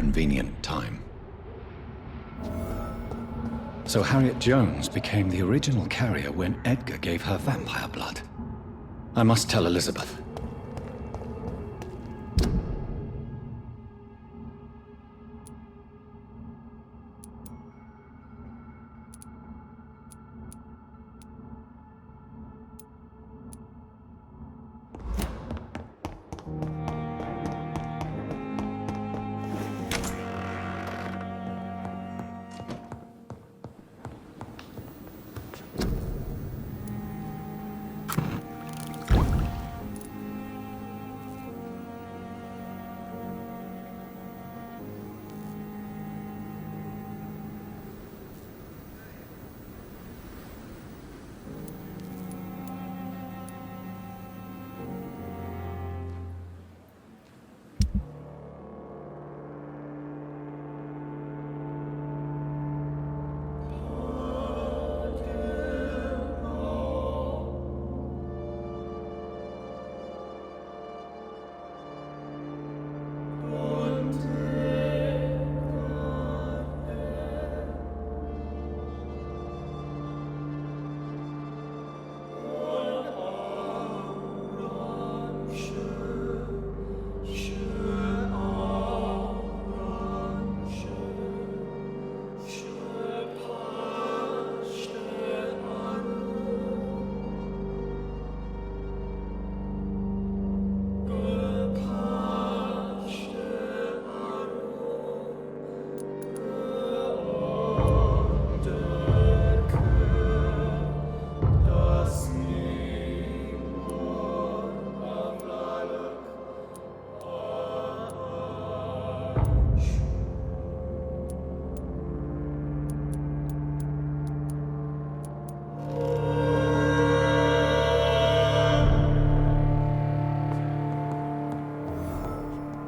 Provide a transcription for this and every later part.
convenient time. So Harriet Jones became the original carrier when Edgar gave her vampire blood. I must tell Elizabeth.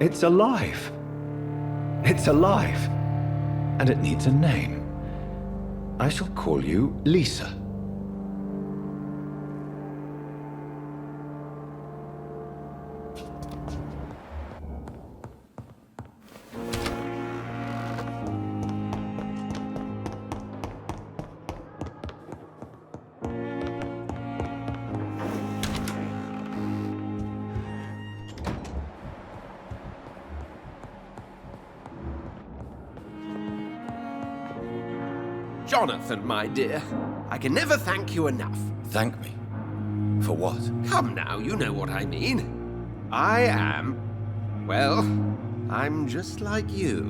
It's alive. It's alive. And it needs a name. I shall call you Lisa. Jonathan, my dear, I can never thank you enough. Thank me? For what? Come now, you know what I mean. I am... well, I'm just like you.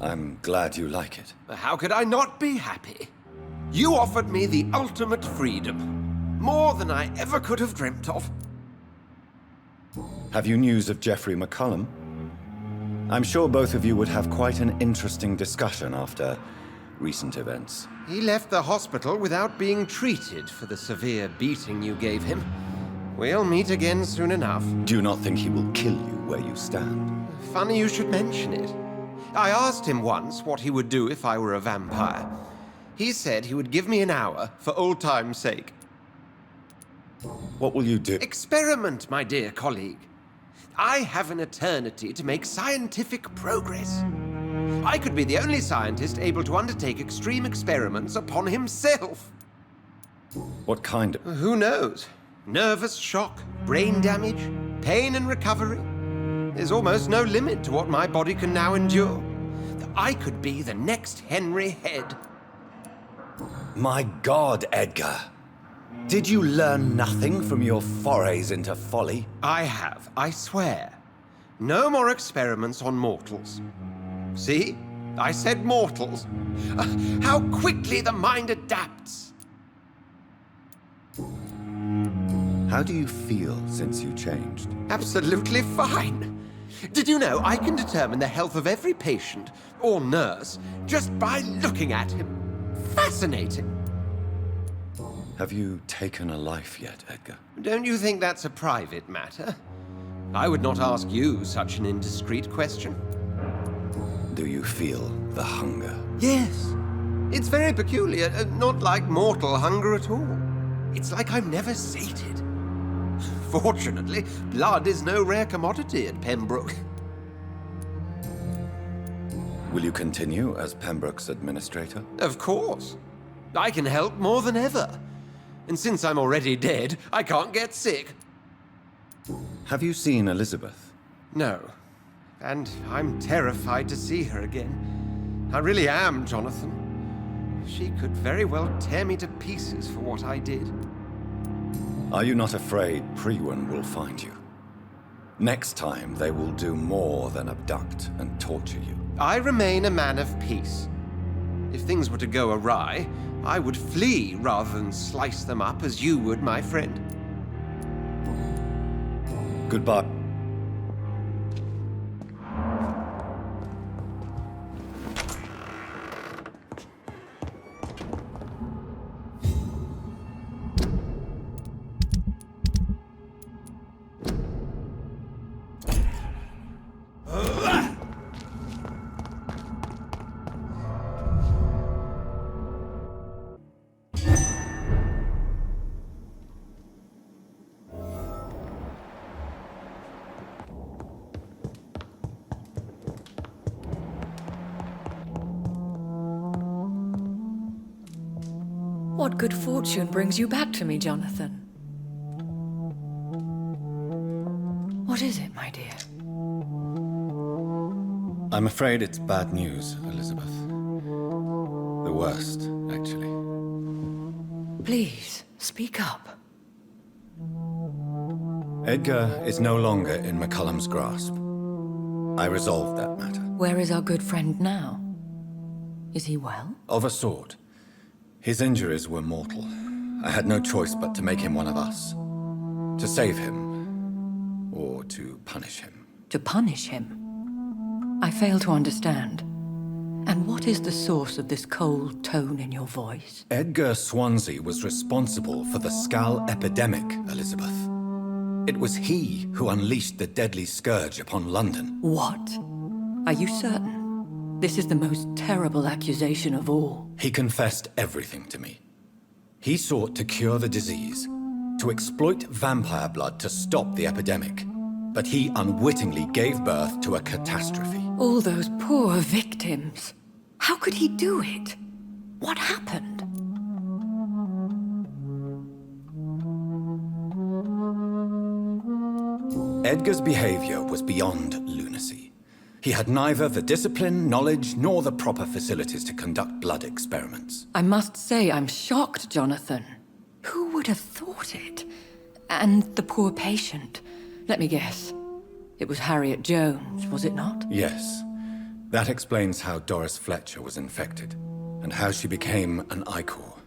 I'm glad you like it. How could I not be happy? You offered me the ultimate freedom. More than I ever could have dreamt of. Have you news of Jeffrey McCullum? I'm sure both of you would have quite an interesting discussion after recent events. He left the hospital without being treated for the severe beating you gave him. We'll meet again soon enough. Do you not think he will kill you where you stand? Funny you should mention it. I asked him once what he would do if I were a vampire. He said he would give me an hour for old time's sake. What will you do? Experiment, my dear colleague. I have an eternity to make scientific progress. I could be the only scientist able to undertake extreme experiments upon himself. What kind of... Who knows? Nervous shock, brain damage, pain and recovery. There's almost no limit to what my body can now endure. I could be the next Henry Head. My God, Edgar. Did you learn nothing from your forays into folly? I have, I swear. No more experiments on mortals. See? I said mortals. How quickly the mind adapts. How do you feel since you changed? Absolutely fine. Did you know I can determine the health of every patient or nurse just by looking at him? Fascinating. Have you taken a life yet, Edgar? Don't you think that's a private matter? I would not ask you such an indiscreet question. Do you feel the hunger? Yes. It's very peculiar, not like mortal hunger at all. It's like I'm never sated. Unfortunately, blood is no rare commodity at Pembroke. Will you continue as Pembroke's administrator? Of course. I can help more than ever. And since I'm already dead, I can't get sick. Have you seen Elizabeth? No. And I'm terrified to see her again. I really am, Jonathan. She could very well tear me to pieces for what I did. Are you not afraid Priwen will find you? Next time, they will do more than abduct and torture you. I remain a man of peace. If things were to go awry, I would flee rather than slice them up as you would, my friend. Goodbye. What good fortune brings you back to me, Jonathan? What is it, my dear? I'm afraid it's bad news, Elizabeth. The worst, actually. Please, speak up. Edgar is no longer in McCullum's grasp. I resolved that matter. Where is our good friend now? Is he well? Of a sort. His injuries were mortal. I had no choice but to make him one of us. To save him, or to punish him. To punish him? I fail to understand. And what is the source of this cold tone in your voice? Edgar Swansea was responsible for the Skull epidemic, Elizabeth. It was he who unleashed the deadly scourge upon London. What? Are you certain? This is the most terrible accusation of all. He confessed everything to me. He sought to cure the disease, to exploit vampire blood to stop the epidemic. But he unwittingly gave birth to a catastrophe. All those poor victims. How could he do it? What happened? Edgar's behavior was beyond lunacy. He had neither the discipline, knowledge, nor the proper facilities to conduct blood experiments. I must say I'm shocked, Jonathan. Who would have thought it? And the poor patient. Let me guess. It was Harriet Jones, was it not? Yes. That explains how Doris Fletcher was infected, and how she became an Icor.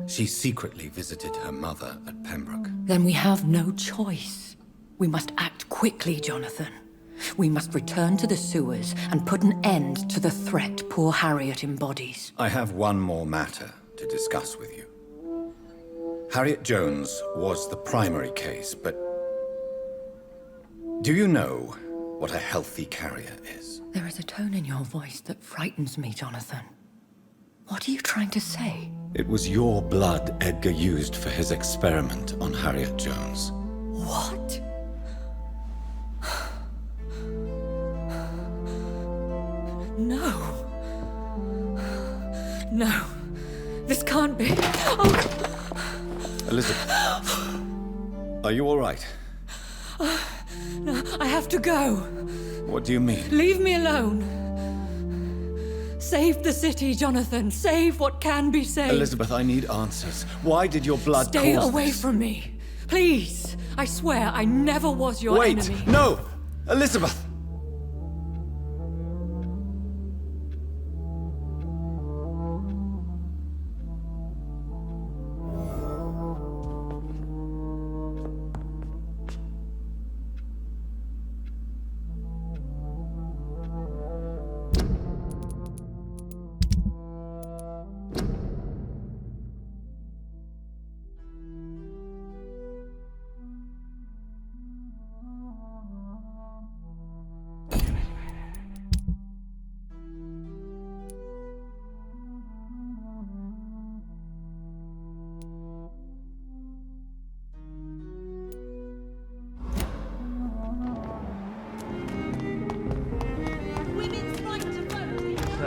She secretly visited her mother at Pembroke. Then we have no choice. We must act quickly, Jonathan. We must return to the sewers and put an end to the threat poor Harriet embodies. I have one more matter to discuss with you. Harriet Jones was the primary case, but do you know what a healthy carrier is? There is a tone in your voice that frightens me, Jonathan. What are you trying to say? It was your blood Edgar used for his experiment on Harriet Jones. What? No. No. This can't be. Oh. Elizabeth, are you all right? No, I have to go. What do you mean? Leave me alone. Save the city, Jonathan. Save what can be saved. Elizabeth, I need answers. Why did your blood Stay cause away this? from me. Please. I swear I never was your enemy. Wait! No! Elizabeth!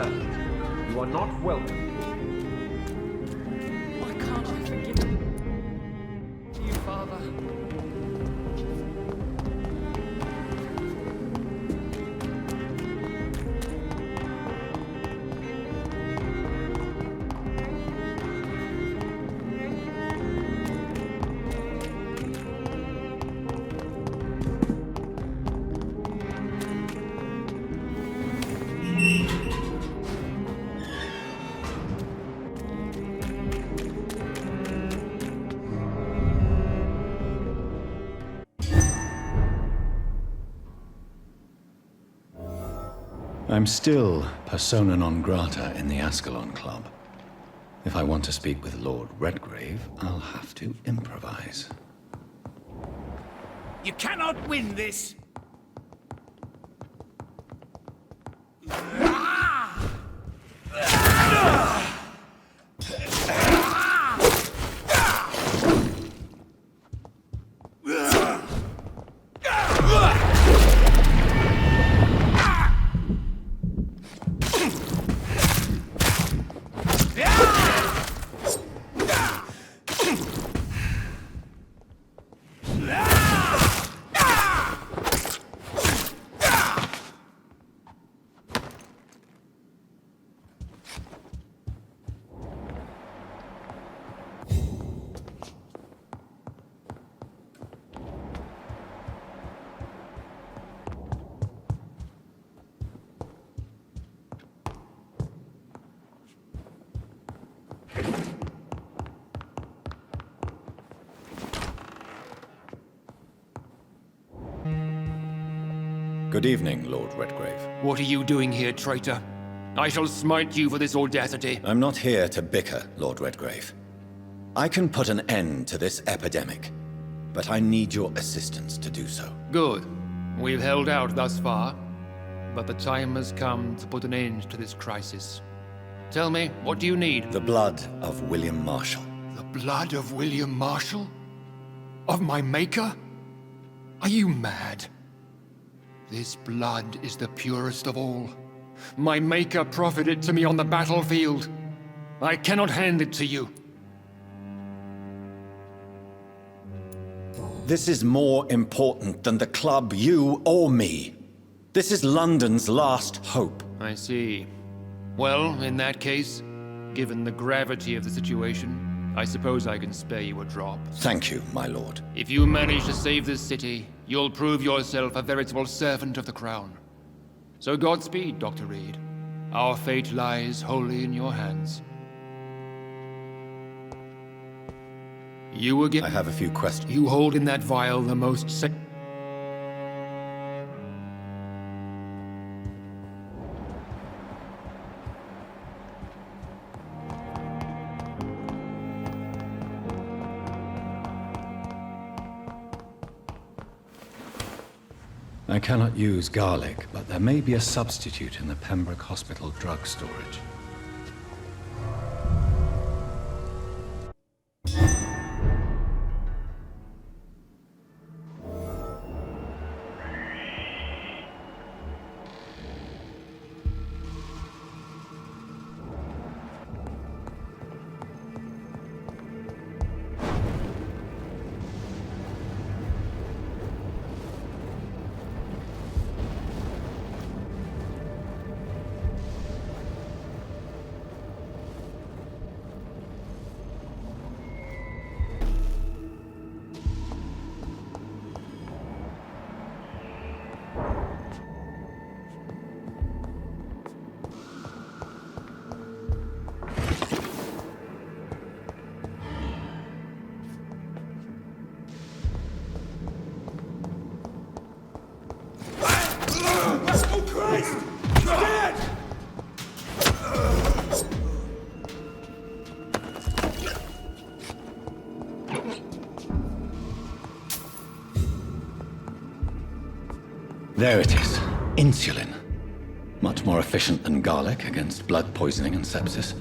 sir. You are not welcome. Why can't I forgive you, Father? I'm still persona non grata in the Ascalon Club. If I want to speak with Lord Redgrave, I'll have to improvise. You cannot win this! Good evening, Lord Redgrave. What are you doing here, traitor? I shall smite you for this audacity. I'm not here to bicker, Lord Redgrave. I can put an end to this epidemic, but I need your assistance to do so. Good. We've held out thus far, but the time has come to put an end to this crisis. Tell me, what do you need? The blood of William Marshall. The blood of William Marshall? Of my maker? Are you mad? This blood is the purest of all. My maker proffered it to me on the battlefield. I cannot hand it to you. This is more important than the club, you, or me. This is London's last hope. I see. Well, in that case, given the gravity of the situation, I suppose I can spare you a drop. Thank you, my lord. If you manage to save this city, you'll prove yourself a veritable servant of the crown. So Godspeed, Dr. Reed. Our fate lies wholly in your hands. You again? I have a few questions. You hold in that vial the most I cannot use garlic, but there may be a substitute in the Pembroke Hospital drug storage. There it is. Insulin. Much more efficient than garlic against blood poisoning and sepsis,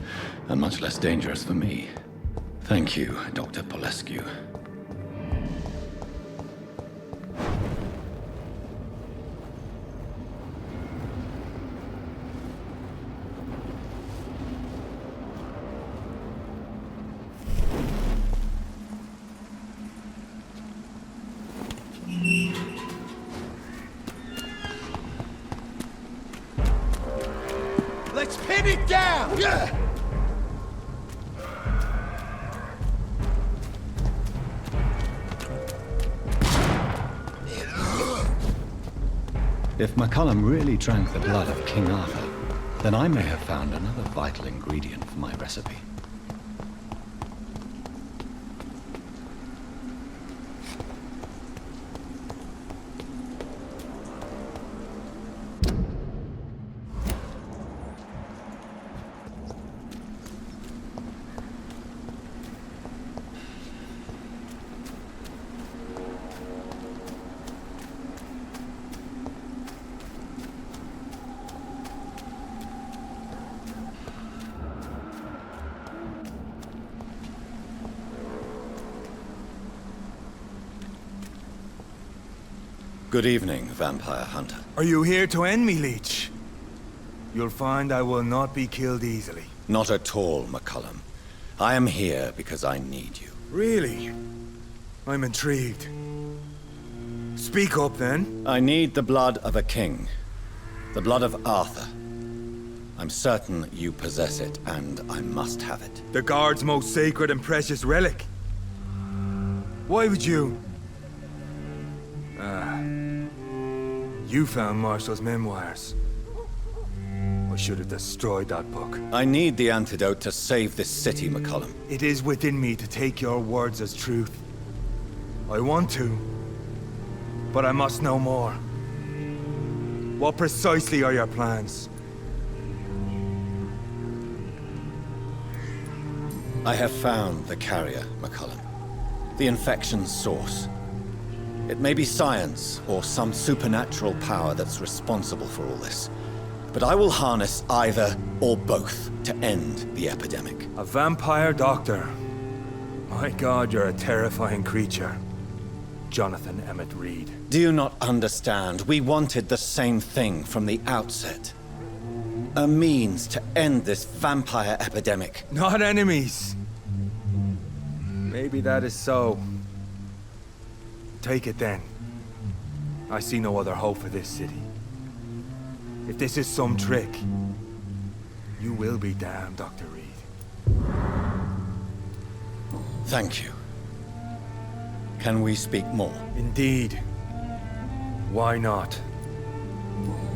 and much less dangerous for me. Thank you, Dr. Polescu. Pin it down! If McCullum really drank the blood of King Arthur, then I may have found another vital ingredient for my recipe. Good evening, vampire hunter. Are you here to end me, Leech? You'll find I will not be killed easily. Not at all, McCullum. I am here because I need you. Really? I'm intrigued. Speak up, then. I need the blood of a king. The blood of Arthur. I'm certain you possess it, and I must have it. The Guard's most sacred and precious relic. Why would you? You found Marshall's memoirs. I should have destroyed that book. I need the antidote to save this city, McCullum. It is within me to take your words as truth. I want to, but I must know more. What precisely are your plans? I have found the carrier, McCullum. The infection's source. It may be science, or some supernatural power that's responsible for all this. But I will harness either or both to end the epidemic. A vampire doctor. My God, you're a terrifying creature. Jonathan Emmett Reed. Do you not understand? We wanted the same thing from the outset. A means to end this vampire epidemic. Not enemies. Maybe that is so. Take it then. I see no other hope for this city. If this is some trick, you will be damned, Dr. Reed. Thank you. Can we speak more? Indeed. Why not?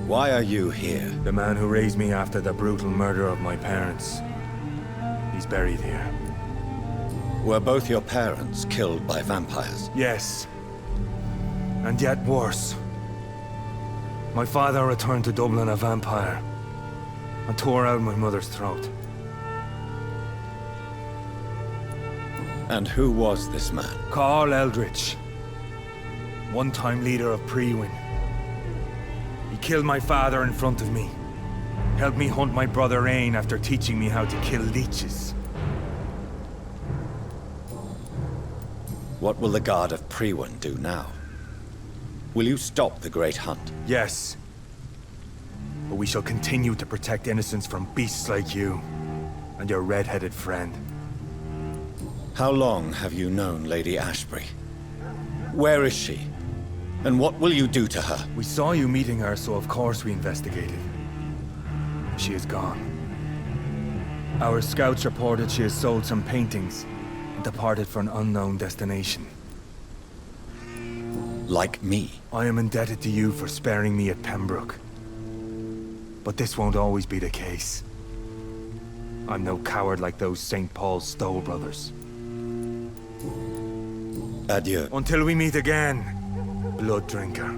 Why are you here? The man who raised me after the brutal murder of my parents. He's buried here. Were both your parents killed by vampires? Yes. And yet worse. My father returned to Dublin a vampire and tore out my mother's throat. And who was this man? Carl Eldritch. One-time leader of Prewin. He killed my father in front of me. Helped me hunt my brother Ain after teaching me how to kill leeches. What will the Guard of Prewin do now? Will you stop the Great Hunt? Yes. But we shall continue to protect innocents from beasts like you and your red-headed friend. How long have you known Lady Ashbury? Where is she? And what will you do to her? We saw you meeting her, so of course we investigated. She is gone. Our scouts reported she has sold some paintings and departed for an unknown destination. Like me? I am indebted to you for sparing me at Pembroke. But this won't always be the case. I'm no coward like those St. Paul's Stowe brothers. Adieu. Until we meet again, blood drinker.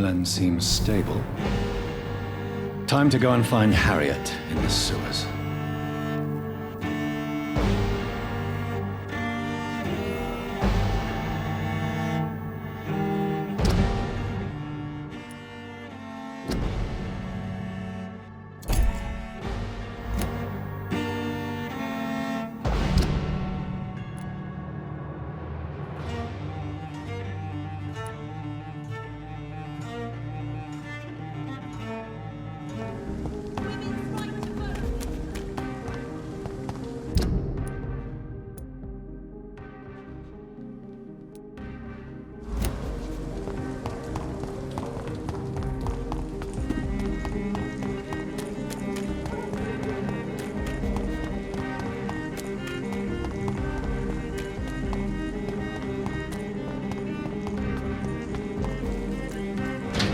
Glen seems stable. Time to go and find Harriet in the sewers.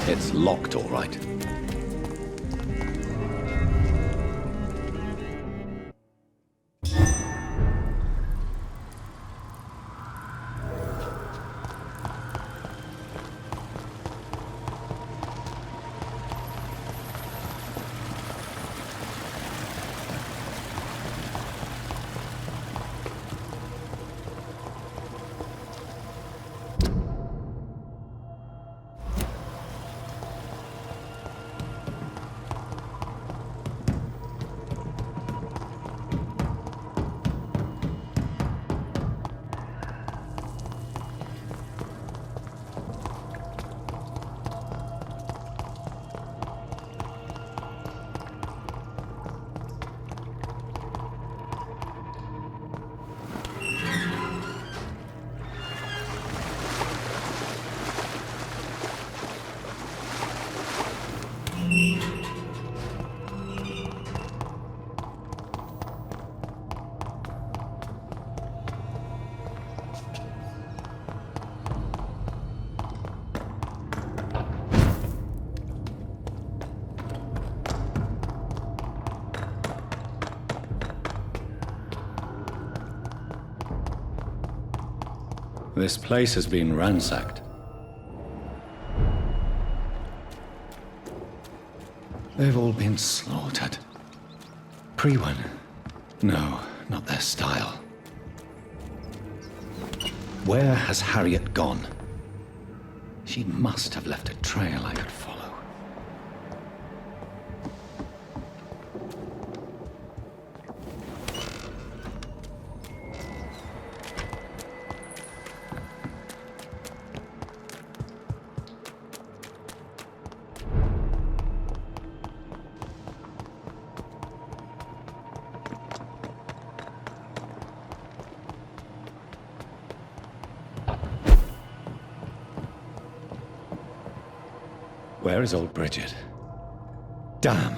It's locked, all right. This place has been ransacked. They've all been slaughtered. Prewin. No, not their style. Where has Harriet gone? She must have left a trail I could follow. Where is old Bridget? Damn.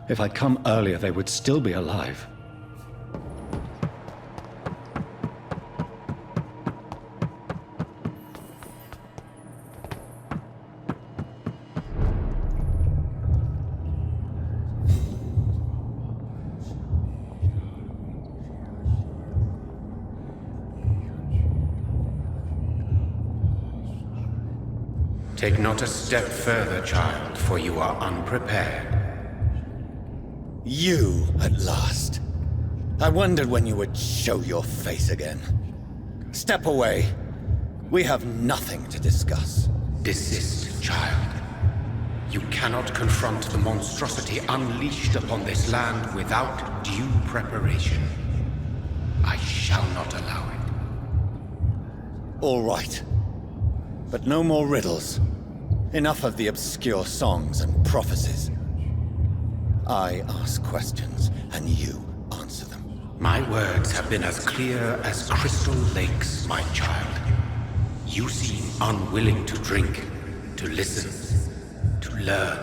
If I'd come earlier, they would still be alive. Take not a step further, child, for you are unprepared. You, at last. I wondered when you would show your face again. Step away. We have nothing to discuss. Desist, child. You cannot confront the monstrosity unleashed upon this land without due preparation. I shall not allow it. All right. But no more riddles. Enough of the obscure songs and prophecies. I ask questions, and you answer them. My words have been as clear as crystal lakes, my child. You seem unwilling to drink, to listen, to learn.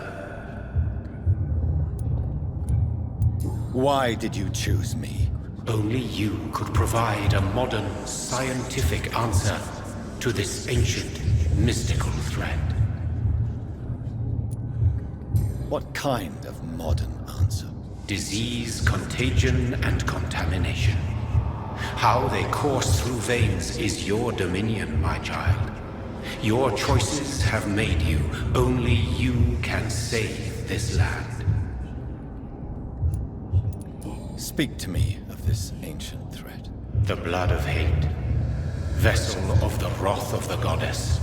Why did you choose me? Only you could provide a modern, scientific answer to this ancient, mystical threat. What kind of modern answer? Disease, contagion, and contamination. How they course through veins is your dominion, my child. Your choices have made you. Only you can save this land. Speak to me of this ancient threat. The blood of hate. Vessel of the wrath of the goddess.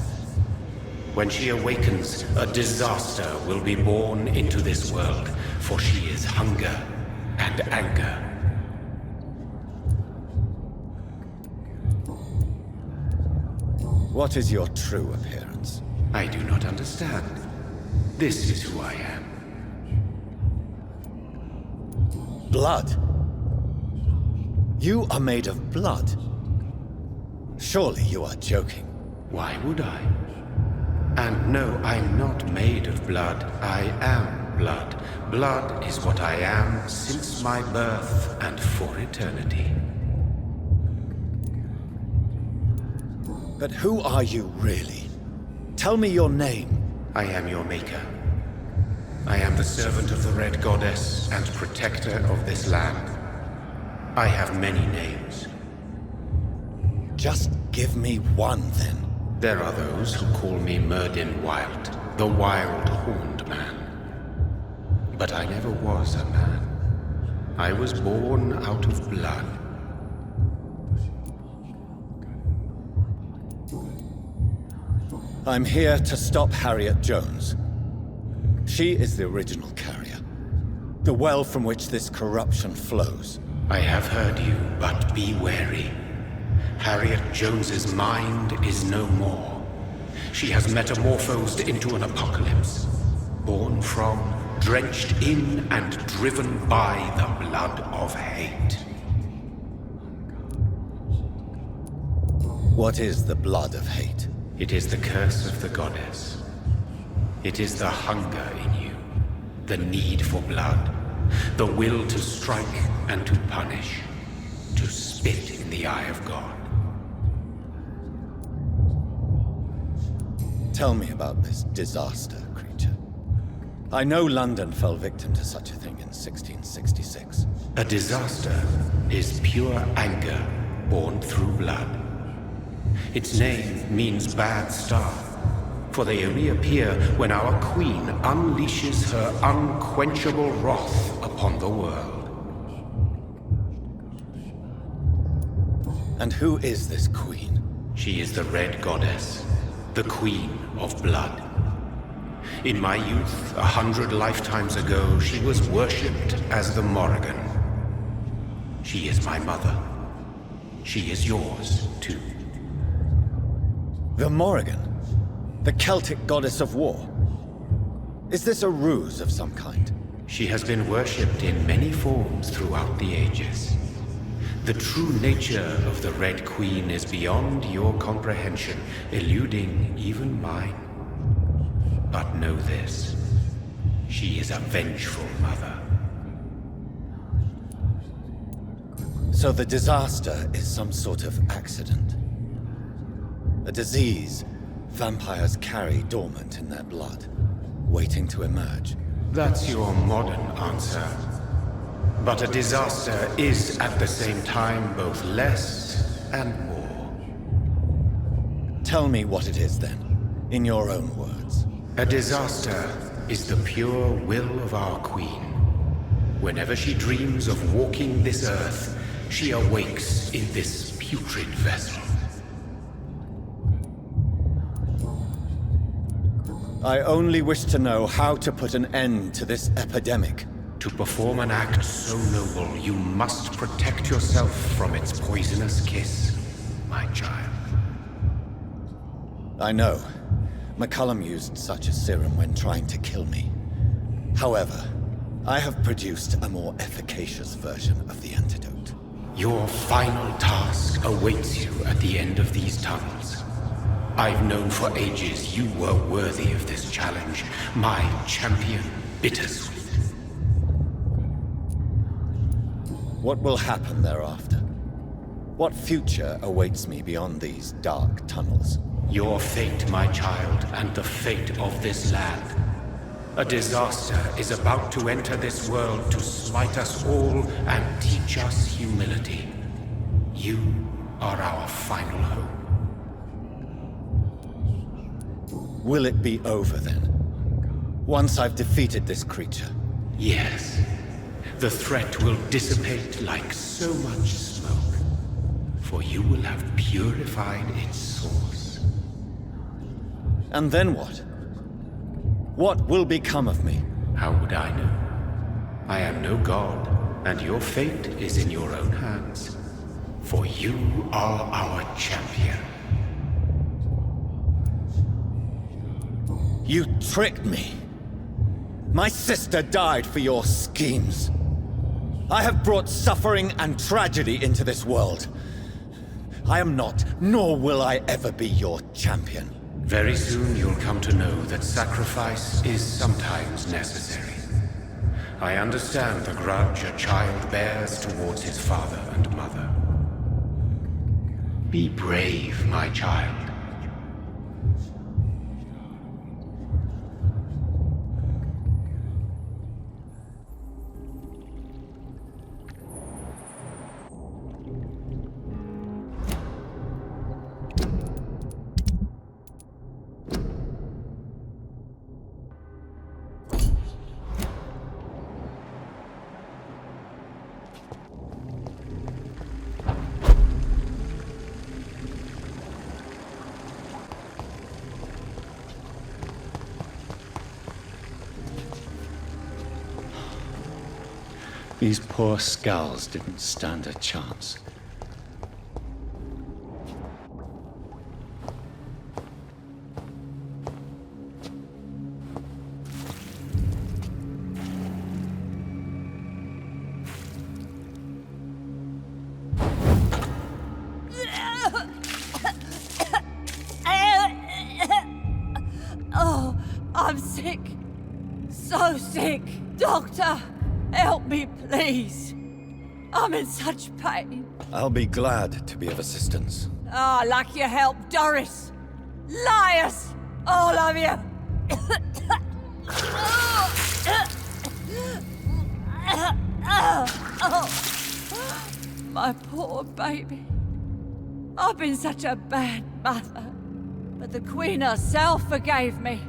When she awakens, a disaster will be born into this world, for she is hunger and anger. What is your true appearance? I do not understand. This is who I am. Blood? You are made of blood. Surely you are joking. Why would I? And no, I'm not made of blood. I am blood. Blood is what I am since my birth and for eternity. But who are you really? Tell me your name. I am your maker. I am the servant of the Red Goddess and protector of this land. I have many names. Just give me one, then. There are those who call me Merdin Wild, the Wild Horned Man. But I never was a man. I was born out of blood. I'm here to stop Harriet Jones. She is the original carrier. The well from which this corruption flows. I have heard you, but be wary. Harriet Jones's mind is no more. She has metamorphosed into an apocalypse. Born from, drenched in, and driven by the blood of hate. What is the blood of hate? It is the curse of the goddess. It is the hunger in you, the need for blood, the will to strike and to punish, to spit in the eye of God. Tell me about this disaster, creature. I know London fell victim to such a thing in 1666. A disaster is pure anger born through blood. Its name means bad star, for they only appear when our queen unleashes her unquenchable wrath upon the world. And who is this queen? She is the Red Goddess, the Queen of Blood. In my youth, 100 lifetimes ago, she was worshipped as the Morrigan. She is my mother. She is yours, too. The Morrigan? The Celtic goddess of war? Is this a ruse of some kind? She has been worshipped in many forms throughout the ages. The true nature of the Red Queen is beyond your comprehension, eluding even mine. But know this, she is a vengeful mother. So the disaster is some sort of accident. A disease vampires carry dormant in their blood, waiting to emerge. That's your modern answer. But a disaster is at the same time both less and more. Tell me what it is then, in your own words. A disaster is the pure will of our queen. Whenever she dreams of walking this earth, she awakes in this putrid vessel. I only wish to know how to put an end to this epidemic. To perform an act so noble, you must protect yourself from its poisonous kiss, my child. I know. McCullum used such a serum when trying to kill me. However, I have produced a more efficacious version of the antidote. Your final task awaits you at the end of these tunnels. I've known for ages you were worthy of this challenge, my champion, Bittersweet. What will happen thereafter? What future awaits me beyond these dark tunnels? Your fate, my child, and the fate of this land. A disaster is about to enter this world to smite us all and teach us humility. You are our final hope. will it be over then? Once I've defeated this creature? Yes. The threat will dissipate like so much smoke, for you will have purified its source. And then what? What will become of me? How would I know? I am no god, and your fate is in your own hands. For you are our champion. You tricked me. My sister died for your schemes. I have brought suffering and tragedy into this world. I am not, nor will I ever be your champion. Very soon you'll come to know that sacrifice is sometimes necessary. I understand the grudge a child bears towards his father and mother. Be brave, my child. These poor skulls didn't stand a chance. Oh, I'm sick. So sick. Doctor, help me, please. I'm in such pain. I'll be glad to be of assistance. Ah, like your help, Doris. Liars! All of you! My poor baby. I've been such a bad mother. But the Queen herself forgave me.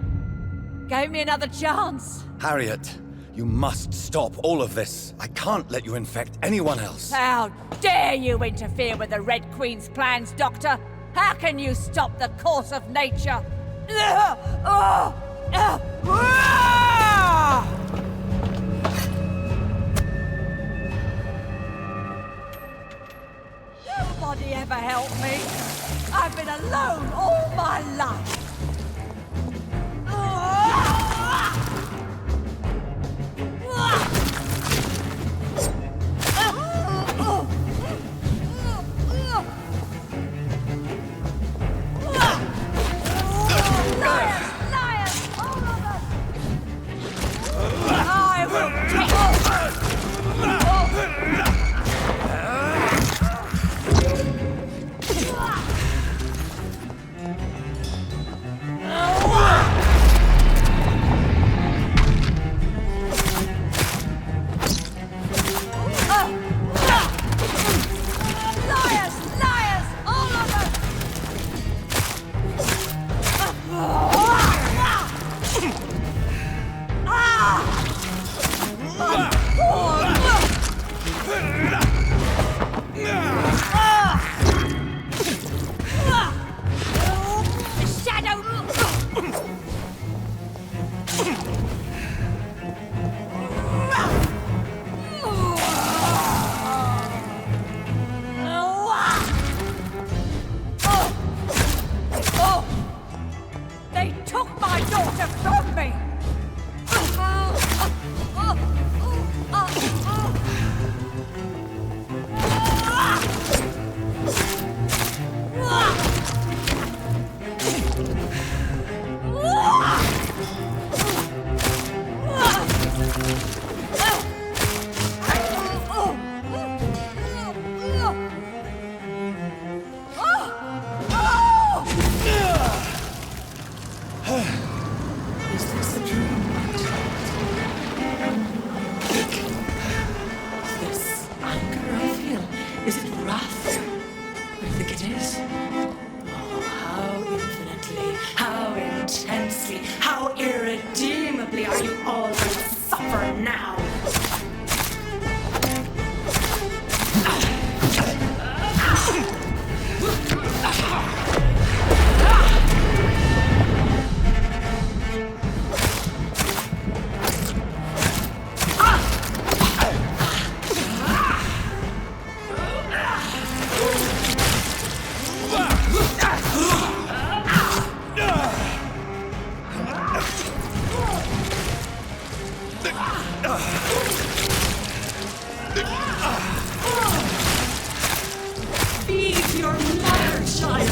Gave me another chance. Harriet, you must stop all of this. I can't let you infect anyone else. How dare you interfere with the Red Queen's plans, Doctor? How can you stop the course of nature? Nobody ever helped me. I've been alone all my life. They took my daughter from me! Is this the dream? This anger I feel, is it wrath? I think it is. Oh, how infinitely, how intensely. How irredeemably are you all going to suffer now? Feed your mother, child!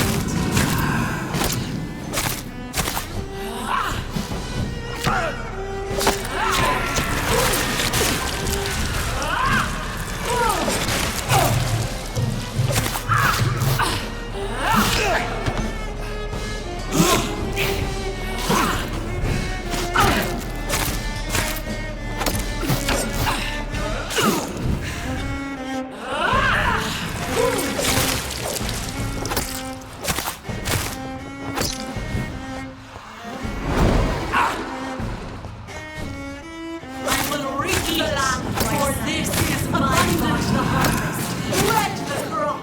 For this is abundant the harvest. Let the crop.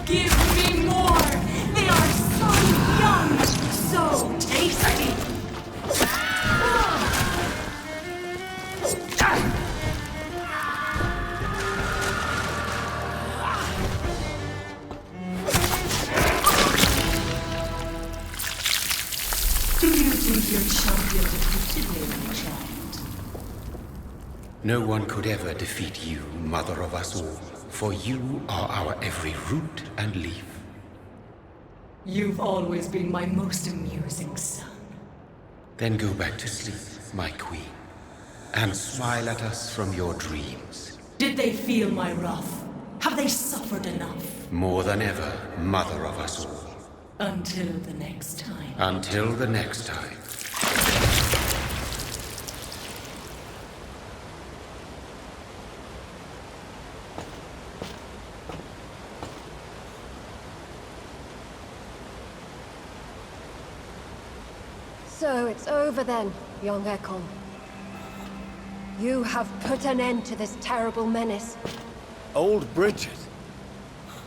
Give me more! They are so young, so tasty! Do you think your champion defeated me, my child? No one could ever defeat you, mother of us all, for you are our every root and leaf. You've always been my most amusing son. Then go back to sleep, my queen, and smile at us from your dreams. Did they feel my wrath? Have they suffered enough? More than ever, mother of us all. Until the next time. Until the next time. So it's over then, young Ekon. You have put an end to this terrible menace. Old Bridget?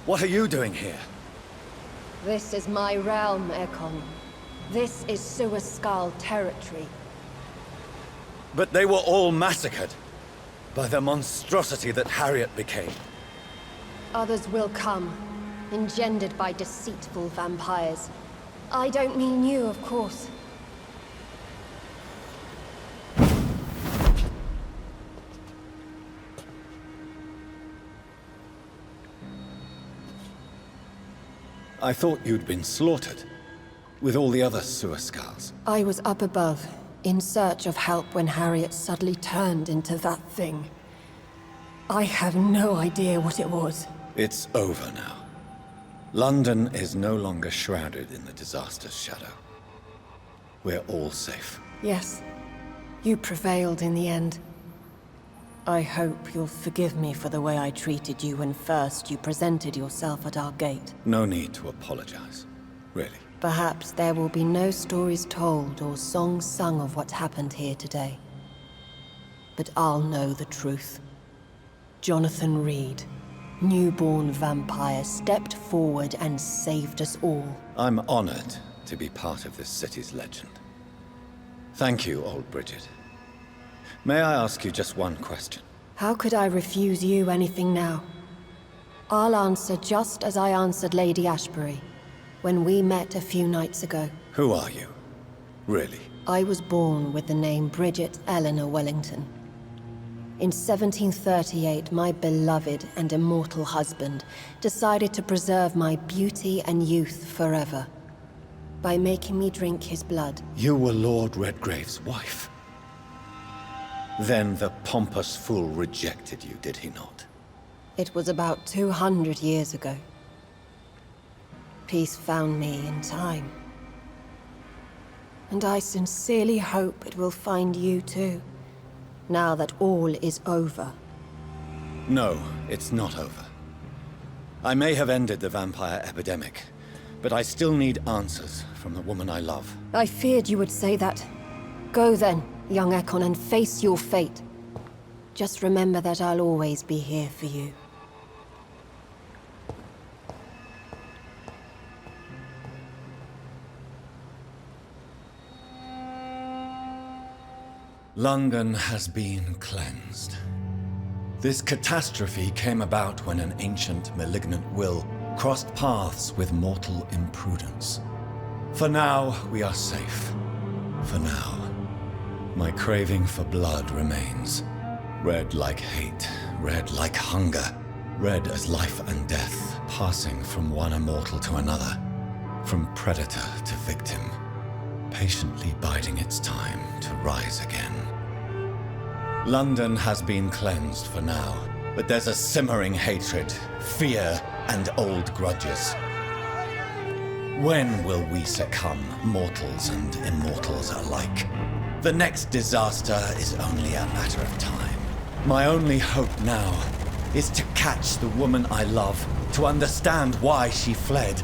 What are you doing here? This is my realm, Ekon. This is Suaskal territory. But they were all massacred by the monstrosity that Harriet became. Others will come, engendered by deceitful vampires. I don't mean you, of course. I thought you'd been slaughtered, with all the other Suaskals. I was up above, in search of help when Harriet suddenly turned into that thing. I have no idea what it was. It's over now. London is no longer shrouded in the disaster's shadow. We're all safe. Yes, you prevailed in the end. I hope you'll forgive me for the way I treated you when first you presented yourself at our gate. No need to apologize, really. Perhaps there will be no stories told or songs sung of what happened here today. But I'll know the truth. Jonathan Reed, newborn vampire, stepped forward and saved us all. I'm honored to be part of this city's legend. Thank you, old Bridget. May I ask you just one question? How could I refuse you anything now? I'll answer just as I answered Lady Ashbury when we met a few nights ago. Who are you? Really? I was born with the name Bridget Eleanor Wellington. In 1738, my beloved and immortal husband decided to preserve my beauty and youth forever by making me drink his blood. You were Lord Redgrave's wife. Then the pompous fool rejected you, did he not? It was about 200 years ago. Peace found me in time. And I sincerely hope it will find you too, now that all is over. No, it's not over. I may have ended the vampire epidemic, but I still need answers from the woman I love. I feared you would say that. Go then, young Ekon, and face your fate. Just remember that I'll always be here for you. London has been cleansed. This catastrophe came about when an ancient, malignant will crossed paths with mortal imprudence. For now, we are safe. For now. My craving for blood remains. Red like hate, red like hunger, red as life and death, passing from one immortal to another, from predator to victim, patiently biding its time to rise again. London has been cleansed for now, but there's a simmering hatred, fear, and old grudges. When will we succumb, mortals and immortals alike? The next disaster is only a matter of time. My only hope now is to catch the woman I love, to understand why she fled,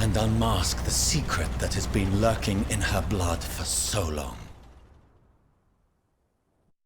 and unmask the secret that has been lurking in her blood for so long.